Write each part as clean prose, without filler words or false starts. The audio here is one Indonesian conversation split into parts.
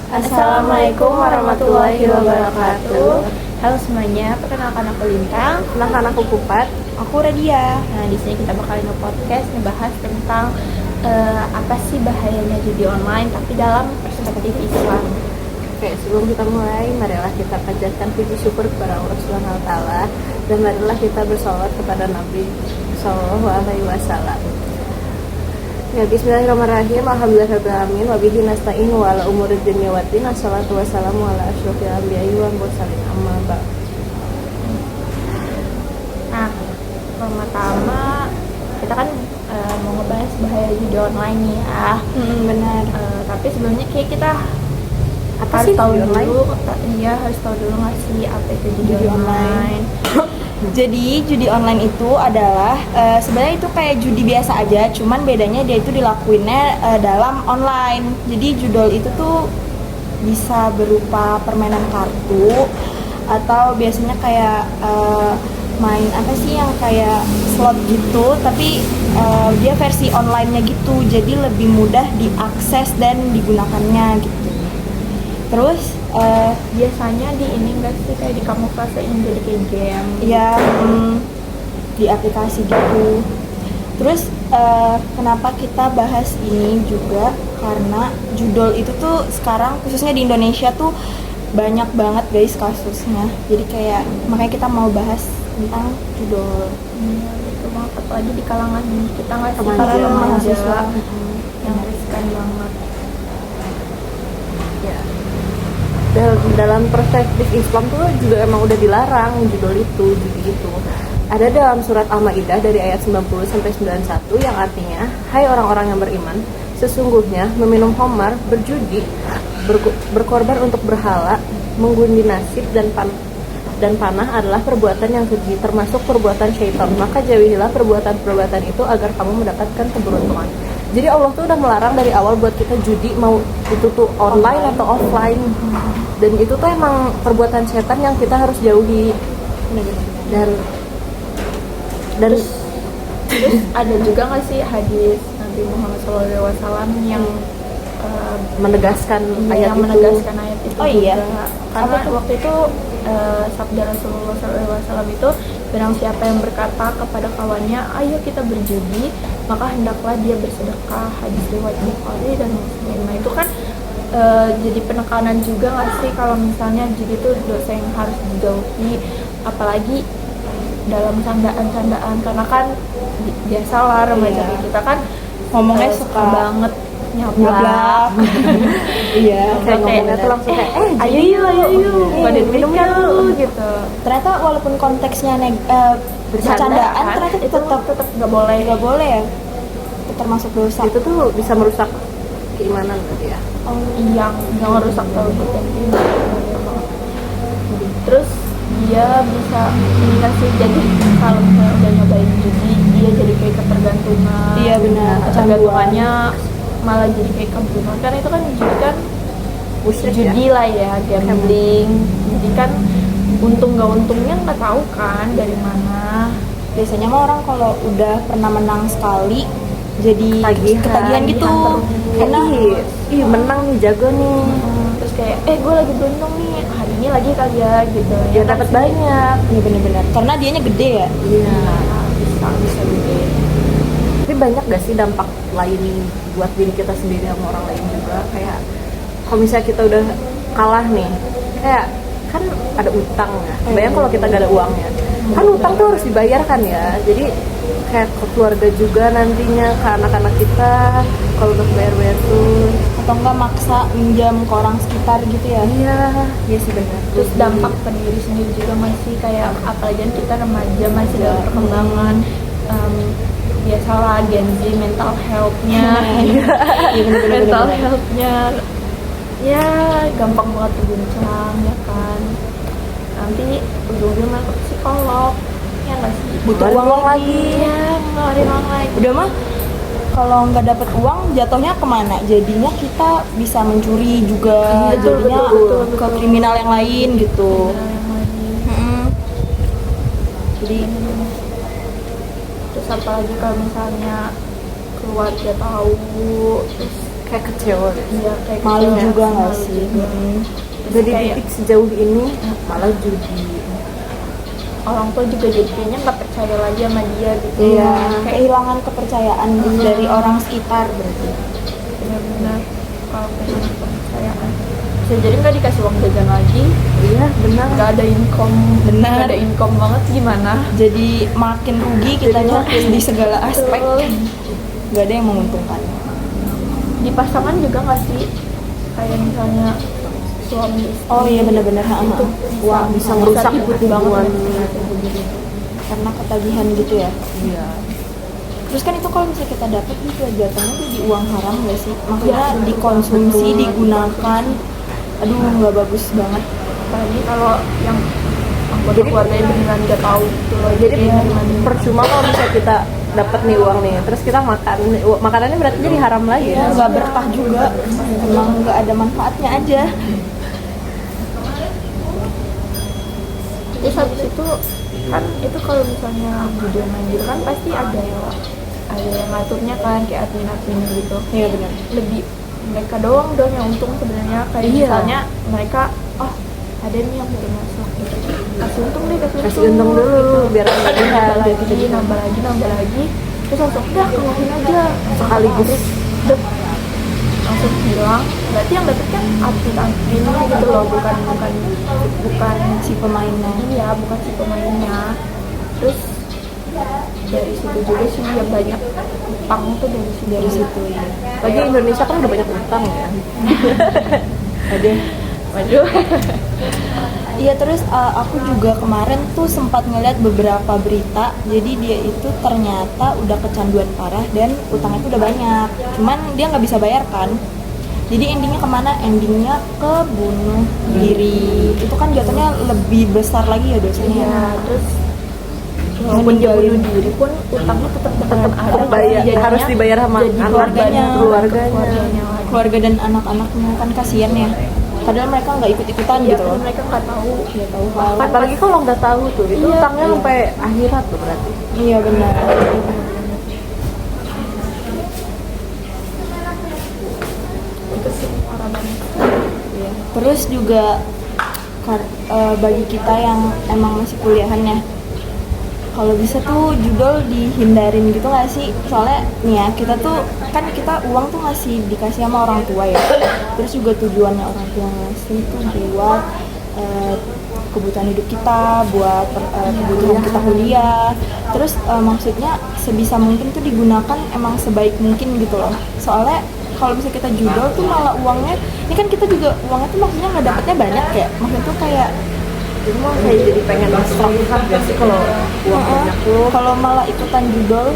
Assalamualaikum warahmatullahi wabarakatuh. Halo semuanya, perkenalkan aku Lintang. Kenalkan aku Kupat. Aku Radia. Nah, di sini kita bakal nge-podcast ngebahas tentang apa sih bahayanya judi online tapi dalam perspektif Islam. Oke, sebelum kita mulai, marilah kita panjatkan puji syukur kepada Allah Subhanahu wa taala dan marilah kita bersolawat kepada Nabi sallallahu alaihi wasallam. Ya, bismillahirrahmanirrahim. Alhamdulillahirabbil alamin wa bihi nasta'in wa ala umuri dunya waddin. Wassalatu wassalamu ala asyrofil anbiya'i wal mursalin. Amma ba'd. Nah, pertama kita kan mau ngebahas bahaya judi online nih ya. Benar. Tapi sebelumnya kayak kita Apa harus sih tahu judi online? dulu, iya harus tahu dulu nggak sih apa itu judi online. Jadi judi online itu adalah sebenarnya itu kayak judi biasa aja, cuman bedanya dia itu dilakuinnya dalam online. Jadi judul itu tuh bisa berupa permainan kartu atau biasanya kayak main apa sih yang kayak slot gitu, tapi dia versi online-nya gitu, jadi lebih mudah diakses dan digunakannya gitu. Terus Biasanya di ini enggak sih kayak di kamuflasein jadi kayak game. ya di aplikasi gitu. Terus kenapa kita bahas ini juga karena judul itu tuh sekarang khususnya di Indonesia tuh banyak banget guys kasusnya. Jadi kayak makanya kita mau bahas tentang judul. Iya, itu banget apalagi di kalangan kita nggak sih Remaja, para remaja mahasiswa. yang riskan banget. Ya. Dalam perspektif Islam tuh juga emang udah dilarang judul itu, judi itu. Ada dalam surat Al-Maidah dari ayat 90 sampai 91 yang artinya, "Hai orang-orang yang beriman, sesungguhnya meminum khamar, berjudi, berkorban untuk berhala, mengundi nasib dan panah adalah perbuatan yang keji, termasuk perbuatan syaitan. Maka jauhilah perbuatan-perbuatan itu agar kamu mendapatkan keberuntungan." Jadi Allah tuh udah melarang dari awal buat kita judi, mau itu tuh online atau offline. Dan itu tuh emang perbuatan setan yang kita harus jauhi. Dan Terus ada juga nggak sih hadis Nabi Muhammad SAW yang menegaskan ayat yang itu. menegaskan ayat itu Oh iya. juga. Karena waktu itu sabda Rasulullah SAW itu, barang siapa yang berkata kepada kawannya, ayo kita berjudi, maka hendaklah dia bersedekah. Hadis riwayat Bukhari dan Muslim. Nah itu kan jadi penekanan juga nggak sih kalau misalnya judi itu dosa yang harus dijauhi, apalagi dalam candaan-candaan, karena kan biasalah remaja Iya. kita kan Ngomongnya suka suka banget nyablak. nyablak. Iya, Kayak ngomongnya tuh langsung kayak ayo yuk pada minum yuk gitu. Ternyata walaupun konteksnya bercandaan, ternyata itu tetap tetap nggak boleh. nggak boleh ya. Itu termasuk dosa. itu tuh bisa merusak keimanan berarti ya. yang ngerusak tauhid dan iman. Terus dia bisa ini nggak sih, jadi kalau misalnya udah nyobain judi dia jadi kayak ketergantungan. Iya, benar. Ketergantungannya malah jadi kayak kebunuhan, karena itu kan judi kan Musyrik ya. judi lah ya, gambling. Jadi kan untung nggak untungnya nggak tahu kan dari mana. Biasanya mah orang kalau udah pernah menang sekali jadi ketagihan gitu. Tagihan terus. Ih, menang nih, jago nih. Terus kayak gue lagi beruntung nih hari ini lagi kali ya gitu Dia dapat banyak. Iya, benar-benar. Karena dianya gede ya. Iya. bisa gitu. Tapi banyak gak sih dampak lain buat diri kita sendiri sama orang lain juga? Kayak kalau misalnya kita udah kalah nih, kayak kan ada utang ya. Bayang kalau kita gak ada uangnya, kan utang tuh harus dibayar kan ya. Jadi kayak ke keluarga juga nantinya, ke anak-anak kita kalau udah bayar tuh. Atau enggak maksa minjam ke orang sekitar gitu ya. Iya sih benar. Terus dampak ke diri sendiri juga masih kayak, apalagi kan kita remaja masih dalam perkembangan, biasalah Gen Z, mental health-nya Iya, benar-benar. mental health-nya ya gampang banget terguncang ya kan. Nanti ujung-ujungnya ke psikolog ya nggak sih, Butuh uang lagi. ya ngeluarin uang lagi. Udah mah kalau nggak dapat uang jatuhnya kemana? Jadinya kita bisa mencuri juga, Betul, jadinya betul, ke betul. kriminal yang lain gitu. Nah, yang lagi. Mm-mm. Jadi Terus apalagi kalau misalnya keluarga tahu, terus kayak kecewa gitu. Iya, kayak Malu kecewa. juga nggak Malu sih? juga. Udah Kayak dididik sejauh ini malah judi. orang tua juga jadi kayaknya nggak percaya lagi sama dia gitu. Iya. Kehilangan kepercayaan dari orang sekitar berarti. Benar-benar kalau kehilangan kepercayaan. Bisa jadi nggak dikasih uang jajan lagi, Iya benar. nggak ada income, Benar. nggak ada income banget gimana? Jadi makin rugi kitanya di segala aspek. Betul. Nggak ada yang menguntungkan. Di pasangan juga nggak sih, kayak misalnya suami istri. Oh iya benar-benar. Itu Wah, bisa ngerusak hubungan. Karena ketagihan gitu ya. Iya. Terus kan itu kalau misalnya kita dapat itu jatuhnya tuh di uang haram nggak sih? Makanya Iya. dikonsumsi, digunakan. Aduh nggak bagus banget. Apalagi kalau yang anggota Jadi- keluarganya beneran nggak tahu gitu loh. Jadi gimana? percuma kalau misalnya kita dapat nih uang nih, terus kita makan, makanannya berarti jadi haram lagi Ya ya? nggak berkah juga. Emang nggak ada manfaatnya aja. Terus habis itu kan itu kalau misalnya video main gitu kan pasti ada yang ngaturnya kan kayak admin gitu. Iya benar. Lebih mereka doang dong yang untung sebenarnya, kayak Iya. misalnya mereka ada nih yang baru masuk gitu, kasih untung deh, Kasih untung dulu biar nggak lihat. nambah lagi terus langsung udah keluarin aja Sekaligus. Terus, dep, langsung hilang. Berarti yang dapet kan admin gitu loh, bukan Si pemainnya. iya, bukan si pemainnya. Terus dari situ juga sih yang banyak utang tuh dari situ ya. Lagi Indonesia kan udah banyak utang ya. Waduh. Iya terus aku juga kemarin tuh sempat ngeliat beberapa berita. Jadi dia itu ternyata udah kecanduan parah dan utangnya tuh udah banyak. Cuman dia nggak bisa bayar kan. Jadi endingnya kemana? Endingnya ke bunuh diri. Itu kan jatuhnya lebih besar lagi ya dosanya. Iya, terus walaupun dia bunuh diri pun utangnya tetap ada. Bayar, Jadinya harus dibayar sama jadi keluarganya. keluarganya lagi. Keluarga dan anak-anaknya kan kasihan ya. Padahal mereka nggak ikut-ikutan Iya, gitu loh. kan mereka nggak tahu. Nggak tahu hal. Apalagi kalau nggak tahu tuh, itu Iya, utangnya iya. sampai akhirat tuh berarti. Iya benar. Itu sih parah banget. Iya. Terus juga bagi kita yang emang masih kuliahan ya, kalau bisa tuh judul dihindarin gitu nggak sih? Soalnya nih ya, kita uang tuh masih dikasih sama orang tua ya. Terus juga tujuannya orang tua ngasih tuh buat kebutuhan hidup kita, buat kebutuhan kita kuliah. Terus maksudnya sebisa mungkin tuh digunakan emang sebaik mungkin gitu loh. Soalnya kalau bisa kita judul tuh malah uangnya, ini kan kita juga uangnya tuh maksudnya nggak dapetnya banyak ya. Maksudnya tuh kayak Jadi mah kayak jadi pengen istirahat gak sih kalau uang banyak tuh? kalau malah ikutan judul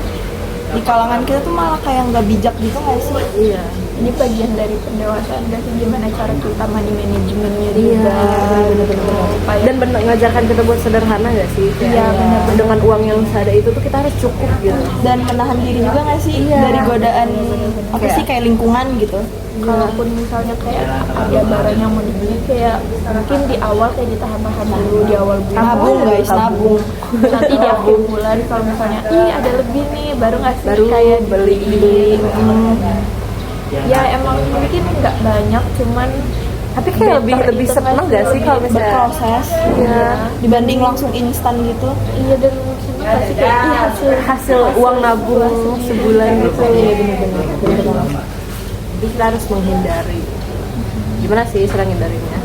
di kalangan kita tuh malah kayak nggak bijak gitu nggak sih? Iya. Ini bagian dari pendewasaan gak sih, gimana cara kita money manajemennya Iya, juga. bener-bener. Supaya Dan ngajarkan kita buat sederhana gak sih? Kayak Iya, bener. dengan uang yang seadanya itu tuh kita harus cukup gitu. Dan menahan diri juga nggak sih Iya. dari godaan apa Kayak- sih kayak lingkungan gitu? kalaupun misalnya kayak ada barang yang mau dibeli, kayak mungkin di awal kayak ditahan-tahan dulu di awal bulan. Nabung guys, nabung. Nanti di akhir bulan kalau misalnya ada lebih nih, baru nggak sih Baru kayak beli. Ya emang mungkin nggak banyak, cuman Tapi kayak lebih itu seneng gak sih kalau misalnya Berproses Iya. dibanding langsung instan gitu. iya, dan mungkin pasti kayak hasil uang nabung sebulan gitu. Iya benar-benar. Jadi kita harus menghindari. Gimana sih cara hindarinya?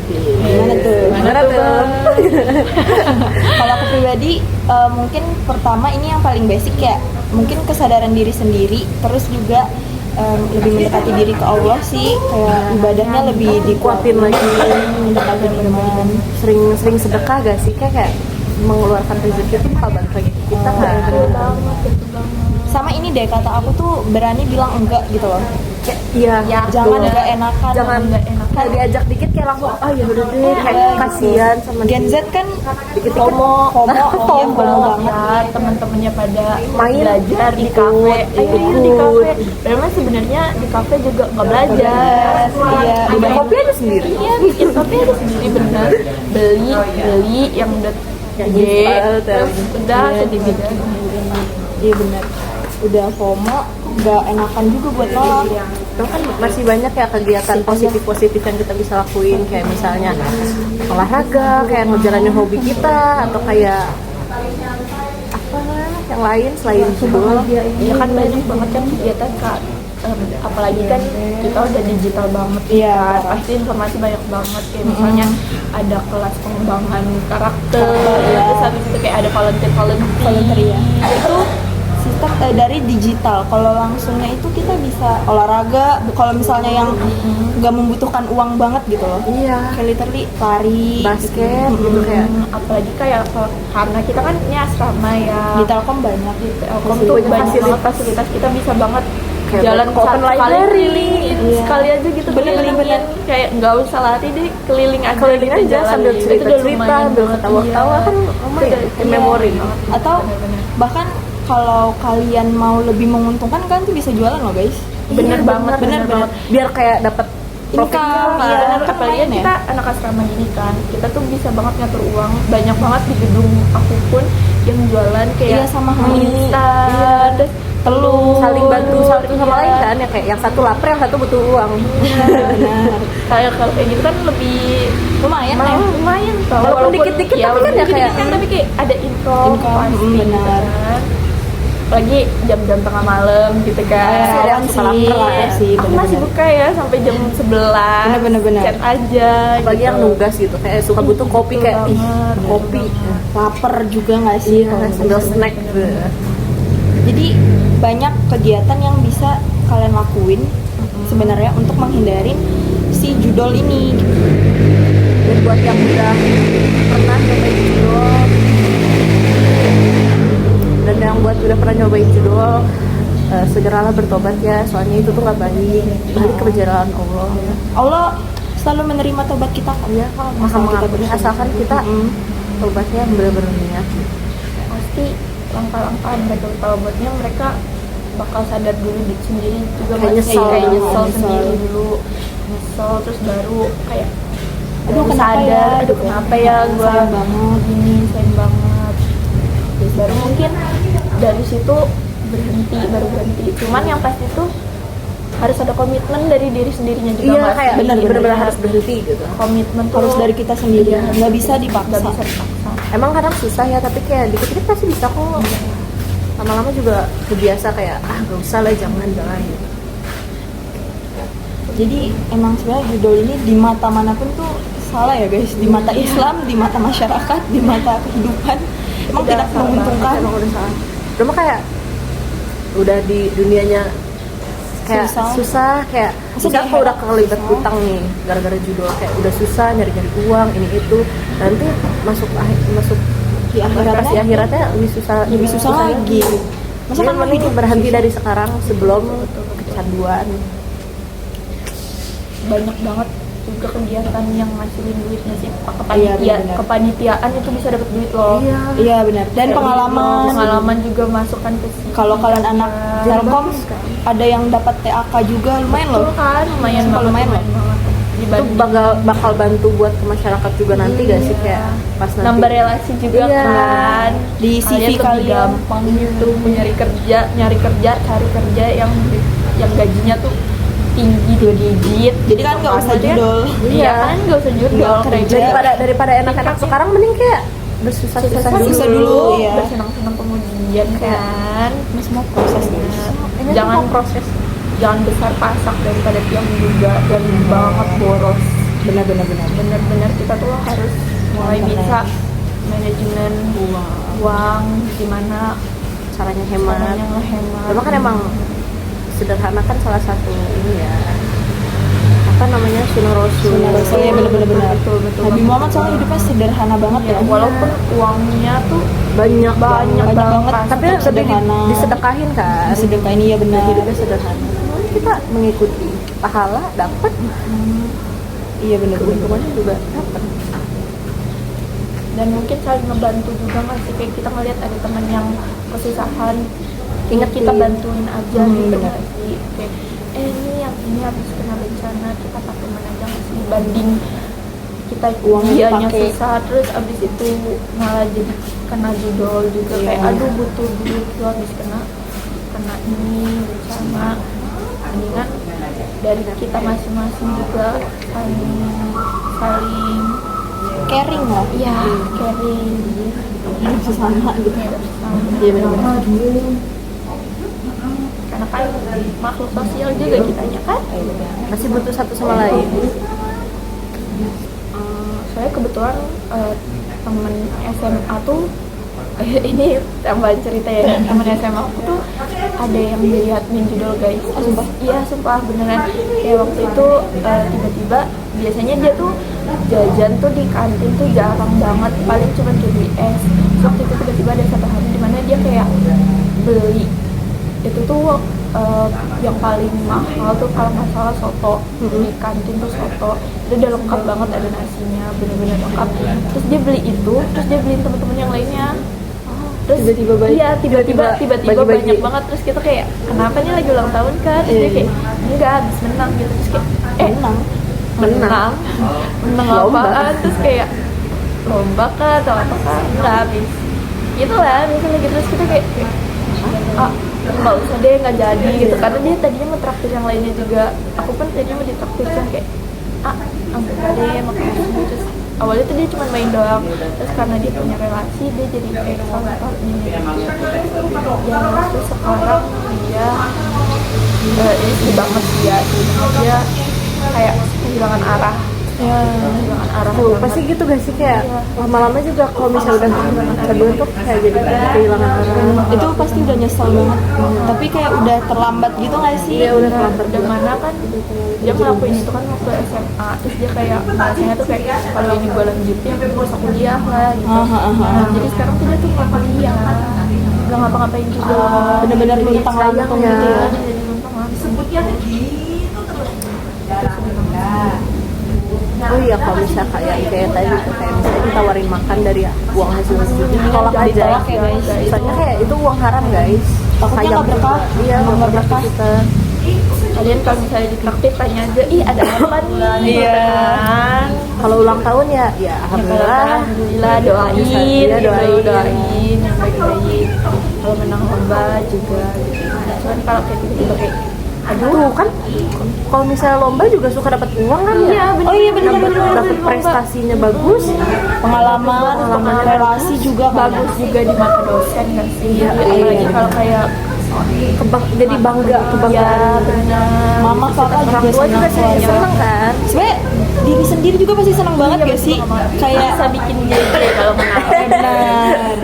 Gimana tuh? Gimana tuh? Kalau aku pribadi mungkin pertama ini yang paling basic ya, mungkin kesadaran diri sendiri, terus juga lebih mendekati diri ke Allah sih, kayak ibadahnya lebih Dikuatin lagi. mendekati iman. Sering sedekah gak sih? Kayak mengeluarkan rezeki itu bakal balik lagi ke kita kan? betul banget. Sama ini deh, kata aku tuh berani bilang enggak gitu loh. Iya. Jangan betul. enggak enakan. Jangan nggak enakan. kayak diajak dikit kayak langsung ya udah deh, Iya, kayak gitu. kasihan sama Gen Z kan dikit FOMO. FOMO banget. Ya, teman-temannya pada Main, belajar di ikut, kafe. ikut. Ayo di kafe. Padahal sebenarnya di kafe juga nggak belajar. Iya, Bikin kopi aja sendiri. Iya, bikin kopi aja sendiri bener. Beli yang udah install, terus udah Iya, dibikin. Iya benar. Udah FOMO, nggak enakan juga buat nolak. Itu kan masih banyak ya kegiatan positif-positif yang kita bisa lakuin, kayak misalnya olahraga, kayak ngejalanin hobi kita, atau kayak apa yang lain selain judul. Ya kan banyak banget kan kegiatan Kak. Apalagi kan kita udah digital banget Iya. kan, pasti informasi banyak banget kayak misalnya ada kelas pengembangan karakter, terus habis itu kayak ada volunteer ya. Itu sistem dari digital. Kalau langsungnya itu kita bisa olahraga. Kalau misalnya yang nggak membutuhkan uang banget gitu loh. Iya. Kayak literally lari, Basket gitu kayak. apalagi kayak karena kita kan ini asrama ya, Di Telkom banyak. di Telkom Masih tuh banyak banyak banget fasilitas, kita bisa banget Kayak jalan ke open sekali library. keliling, Iya. sekali aja gitu Bener-bener. kelilingin, kayak nggak usah lari deh, keliling aja Keliling gitu, aja jalan. sambil Itu cerita-cerita, udah lumayan sambil banget. ketawa-ketawa kan lumayan, Itu memori. Atau bahkan kalau kalian mau lebih menguntungkan kan tuh bisa jualan loh guys. Bener banget, bener banget. Biar kayak dapat Income, iya. Bener, kan apalagi lumayan ya. kita anak asrama gini kan, kita tuh bisa banget ngatur uang. Banyak banget di gedung aku pun yang jualan kayak Iya, sama mie mie. instan, terus telur, saling bantu satu sama iya. lain kan, ya kayak yang satu lapar, yang satu butuh uang. Benar. Kayak kalau kayak gitu kan lebih Lumayan ya. lumayan tau. Walaupun dikit-dikit, tapi kan walaupun ya dikit-dikit kayak- kan, tapi kayak ada income, Income, pasti, benar. gitu kan. Apalagi jam-jam tengah malam gitu kan. Masih ada yang Suka suka lapar lapar lah. sih, Aku masih benar-benar. buka ya sampai jam 11. Benar-benar. Chat aja. Apalagi gitu. yang nugas gitu, kayak suka butuh kopi, Betul kayak ih, banget, kopi. Lapar juga nggak sih? Iya, kalau sambil gitu? snack gitu. Jadi banyak kegiatan yang bisa kalian lakuin sebenarnya untuk menghindarin si judol ini. Dan buat yang udah pernah nyobain judul, dan yang buat udah pernah nyobain judul, segeralah bertobat ya, soalnya itu tuh nggak baik. Balik ke jalan Allah. Allah selalu menerima tobat kita kan ya, Maha mengampuni asalkan kita tobatnya benar-benar niat. Pasti langkah-langkah bertobatnya mereka bakal sadar dulu di sendiri juga, Kayak masih nyesel, kayak nyesel nyesel. sendiri dulu, nyesel terus baru kayak Aduh, baru kenapa sadar, ya? aduh kenapa ya gua Sayang banget. gini, sayang banget. Terus baru mungkin dari situ baru berhenti. Cuman yang pasti tuh harus ada komitmen dari diri sendirinya juga. Iya, Mas. kayak benar-benar benar-benar harus berhenti gitu. Komitmen tuh Harus dari kita sendiri, Iya. nggak bisa dipaksa. nggak bisa dipaksa. Emang kadang susah ya, tapi kayak dikit-dikit pasti bisa kok. Lama-lama juga kebiasa, kayak gak usah lah, jangan gitu. Jadi emang sebenarnya judul ini di mata manapun tuh salah ya guys, di mata Islam, di mata masyarakat, di mata kehidupan emang Udah tidak salah menguntungkan. Emang udah salah. Udah mah kayak udah di dunianya kayak susah kayak Masa misal di aku udah akhirat kelibat susah? utang nih gara-gara judul, kayak udah susah nyari-nyari uang ini itu, nanti masuk Di akhiratnya akhiratnya lebih susah lagi. Masa Jadi kan mau mending hidup berhenti dari sekarang sebelum kecanduan. Banyak banget juga kegiatan yang ngasilin duit, nggak sih? Iya, benar-benar. Kepanitiaan itu bisa dapat duit loh. Iya benar. Dan Kayak pengalaman. pengalaman juga masukkan ke situ. Kalau kalian anak Telkom ada yang dapat TAK juga lumayan loh. Betul kan, lumayan Sumpah banget, lumayan loh. banget. Itu Dibanding bakal bantu buat ke masyarakat juga nanti gak sih, kayak pas nanti nambah relasi juga Iya. kan Di CV lebih kalian. gampang gitu nyari kerja cari kerja yang gajinya tuh tinggi 2 digit. Jadi kan nggak usah Maksudnya, judul. iya Iya. kan nggak usah judul Nggak kayak kerja. daripada enak-enak sekarang, mending kayak bersusah-susah Susah dulu. dulu, iya. bersenang-senang kemudian kan. Ini semua proses guys. Jangan proses, jangan besar pasak daripada tiang juga, dan banget boros. Benar. Bener-bener kita tuh harus mulai bisa manajemen uang, gimana Caranya hemat. caranya ngehemat. Memang kan emang sederhana kan salah satu ini ya, apa namanya, sunnah rasul. Sunnah Rasul, ya benar. Betul. Nabi Muhammad soalnya hidupnya sederhana banget ya. Walaupun uangnya tuh banyak banyak banget, tapi Untuk lebih sederhana. disedekahin kan. Disedekahin, iya benar. Hidupnya sederhana. Kita mengikuti pahala dapat, Iya benar. keuntungannya juga dapat. dan mungkin saling ngebantu juga, masih kayak kita ngeliat ada teman yang kesusahan, ingat kita bantuin aja gitu. benar. nggak sih? Kayak ini yang ini habis kena bencana, kita pakai mana aja nggak sih, banding kita Uangnya dianya dipakai. susah terus abis itu malah jadi kena judol juga. Iya. Kayak aduh butuh duit tuh habis kena ini bencana, mendingan dari kita masing-masing juga saling saling Caring lah. ya caring Hidup sesama gitu. Iya benar. karena kan makhluk sosial juga kitanya kan. Masih butuh satu sama lain. Saya kebetulan temen SMA tuh ini tambahan cerita ya, temen SMA aku tuh ada yang melihat judul guys. Sumpah? Iya sumpah beneran. Kayak waktu itu tiba-tiba biasanya dia tuh jajan tuh di kantin tuh jarang banget, paling cuma beli es. Waktu itu tiba-tiba ada satu hari dimana dia kayak beli itu tuh yang paling mahal tuh kalau nggak salah soto di kantin tuh soto itu udah lengkap banget, ada nasinya bener-bener lengkap. Terus dia beli itu, terus dia beliin teman-teman yang lainnya. Terus Tiba-tiba banyak. iya tiba-tiba bagi-bagi. banyak banget. Terus kita kayak kenapa nih lagi ulang tahun kan? Terus dia kayak enggak habis menang gitu. Terus kayak menang Lomba. apaan? Terus kayak lomba kah atau apa kah? Enggak habis. Itulah misalnya gitu. Terus kita kayak nggak usah deh, nggak jadi gitu, karena dia tadinya mau traktir yang lainnya juga. Aku pun tadinya mau ditraktir kan kayak enggak deh makan sini. Terus awalnya tuh dia cuma main doang, terus karena dia punya relasi dia jadi kayak salah satunya ya. Terus sekarang dia ini sedih banget dia kayak kehilangan arah. Kehilangan arah Tuh, banget. pasti gitu gak sih, kayak lama-lama juga kalau misalnya udah kehilangan kedua tuh kayak jadi kehilangan arah. Itu pasti udah nyesel banget. Tapi kayak udah terlambat gitu nggak sih? Dia udah terlambat. Udah mana kan dia ngelakuin itu kan waktu SMA, terus dia kayak rasanya tuh kayak kalau ini gue lanjutin gue bisa kuliah lah gitu. Nah, jadi sekarang tuh dia tuh nggak kuliah, nggak ngapa-ngapain juga, Bener-bener luntang lantung sayang ya. gitu ya. jadi luntang lantung. Oh iya, kalau misalnya kayak tadi tuh kayak misalnya ditawarin makan dari uang hasil judi, tolak aja. Ditolak ya, guys. Soalnya kayak itu uang haram guys. Takutnya Sayang nggak berkah. Iya, Nggak nggak berkah berkah. kita. Kalian kalau misalnya ditraktir tanya aja, ih ada apa nih? Iya. Kan? Kalau ulang tahun ya alhamdulillah. Alhamdulillah doain, Iya, doain. yang baik-baik. Kalau menang lomba juga gitu. Cuman kalau kayak tiba-tiba kayak Tuh kan, kalau misalnya lomba juga suka dapat uang kan ya. iya bener. Oh iya bener. Dapat prestasinya bagus. Pengalaman, relasi juga kan. bagus juga di mata dosen kan sih. Apalagi kalau kayak Jadi bangga, ya kebanggaan. benar. Mama papa Orang juga tua juga senang. seneng kan. Sebenernya diri sendiri juga pasti senang banget gak sih? Kayak bisa bikin JJ kalau menang. benar.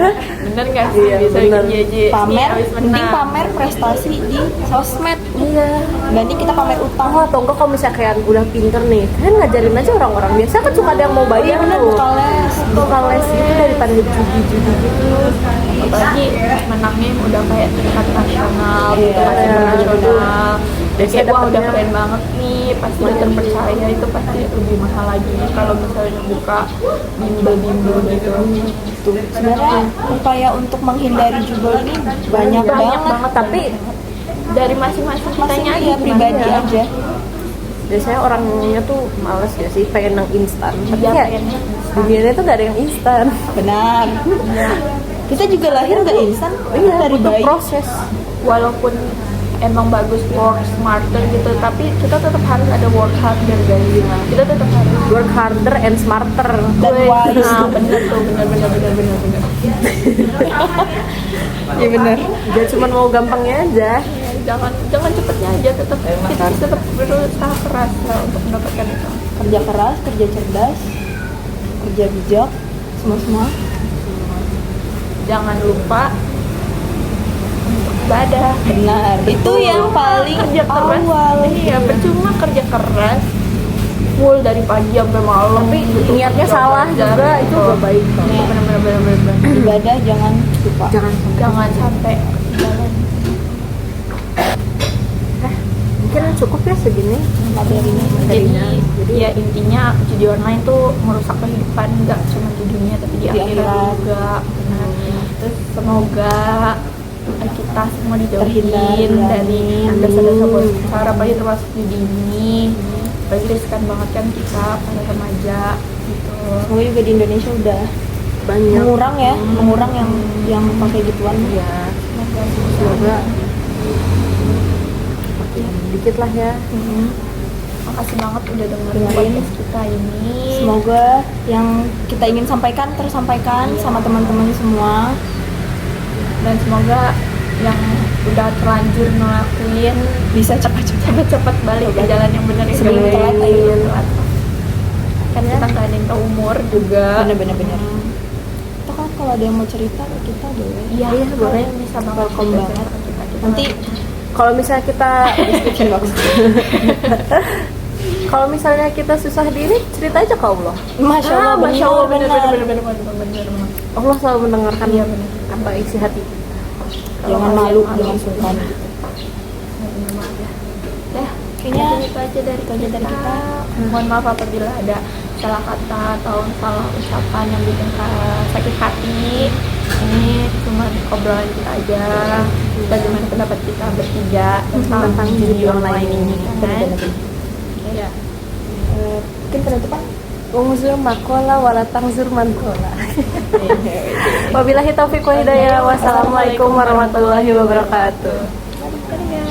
Bener nggak sih? Iya, Bisa bener. bikin JJ. Pamer, Habis mending menang. pamer prestasi di sosmed. Iya. Ganti kita pamer utang. Atau enggak kalau misalnya kayak udah pinter nih, kan ngajarin aja orang-orang. Biasa kan suka ada yang mau bayar Bener, tuh. buka les. Buka les gitu daripada judi-judi gitu. Apalagi menangnya udah kayak tingkat nasional, tingkat internasional. Dan kayak wah udah keren banget nih, pasti udah terpercaya, itu pasti lebih mahal lagi kalau misalnya buka bimbel-bimbel gitu. Tuh, sebenarnya upaya untuk menghindari judul ini banyak banget. Tapi Dari masing-masing kitanya aja ya pribadi gimana. aja. biasanya orangnya tuh males ya sih, pengen yang instan. Tapi Iya, ya pengennya dunianya tuh gak ada yang instan. Benar. Kita juga lahir nggak instan. Iya, dari butuh bayi. proses. Walaupun emang bagus work smarter gitu, tapi kita tetap harus ada work harder guys. Kita tetap harus Work harder and smarter. Dan wise. Nah, bener tuh, bener. Iya benar. Dia cuma mau gampangnya aja. Jangan cepetnya aja, kita tetap berusaha keras lah untuk mendapatkan itu. Kerja keras, kerja cerdas, kerja bijak, semua. Jangan lupa untuk ibadah. Benar. Itu yang paling Kerja keras. awal. Iya, percuma kerja keras full dari pagi sampai malam. Tapi Niatnya salah juga, itu gak baik. Nih, Bener. ibadah jangan lupa. Jangan sampai jalan. mungkin cukup ya segini Materinya. Jadi ya intinya judi online tuh merusak kehidupan, nggak cuma di dunia tapi di akhirat akhirat. juga. Benar. Terus semoga kita semua Terhindar, dijauhin ya. dari dosa-dosa besar, apalagi termasuk judi ini. Apalagi riskan banget kan kita para remaja gitu. Semoga juga di Indonesia udah banyak. mengurang yang pakai gituan. Ya, semoga dikit lah ya. makasih banget udah dengerin Dengerin. podcast kita ini. Semoga yang kita ingin sampaikan tersampaikan sama teman-teman semua. Dan semoga yang udah terlanjur ngelakuin Bisa cepat-cepat balik ke jalan yang benar ya. Sebelum Jangan telat, sebelum ayo. telat. Kan kita nggak ada yang tahu umur juga. Bener-bener. Itu kan kalau ada yang mau cerita ke kita boleh. Iya, Iya, boleh. bisa banget Welcome cerita banget. ke kita. Nanti Kalau misalnya kita description box. Kalau misalnya kita susah diri, cerita aja ke Allah. Masya Allah, Masya Allah, bener. bener. Allah selalu mendengarkan Iya, benar. apa isi hati. Jangan malu, jangan sungkan. Ya, Kayaknya mungkin itu aja dari kita. Mohon maaf apabila ada salah kata atau salah ucapan yang bikin sakit hati. Ini cuma obrolan kita aja. Bagaimana pendapat kita bertiga tentang judi online ini. Kan? Ya. Mungkin penutupan. Ungzur makola walatang zur mankola. Wabillahi taufiq wa hidayah. Wassalamualaikum warahmatullahi wabarakatuh. Dadah.